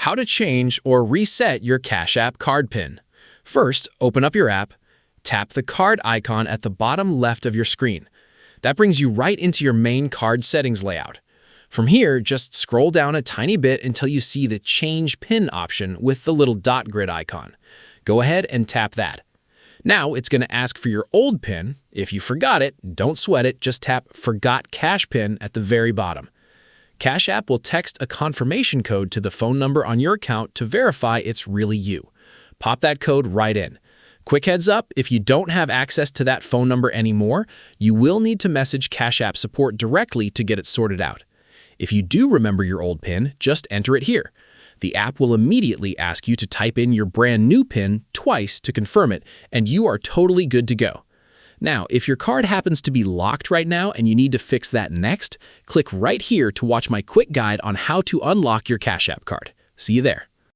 How to change or reset your Cash App card PIN. First, open up your app, tap the card icon at the bottom left of your screen. That brings you right into your main card settings layout. From here, just scroll down a tiny bit until you see the Change PIN option with the little dot grid icon. Go ahead and tap that. Now it's going to ask for your old PIN. If you forgot it, don't sweat it, just tap Forgot Cash PIN at the very bottom. Cash App will text a confirmation code to the phone number on your account to verify it's really you. Pop that code right in. Quick heads up, if you don't have access to that phone number anymore, you will need to message Cash App support directly to get it sorted out. If you do remember your old PIN, just enter it here. The app will immediately ask you to type in your brand new PIN twice to confirm it, and you are totally good to go. Now, if your card happens to be locked right now and you need to fix that next, click right here to watch my quick guide on how to unlock your Cash App card. See you there.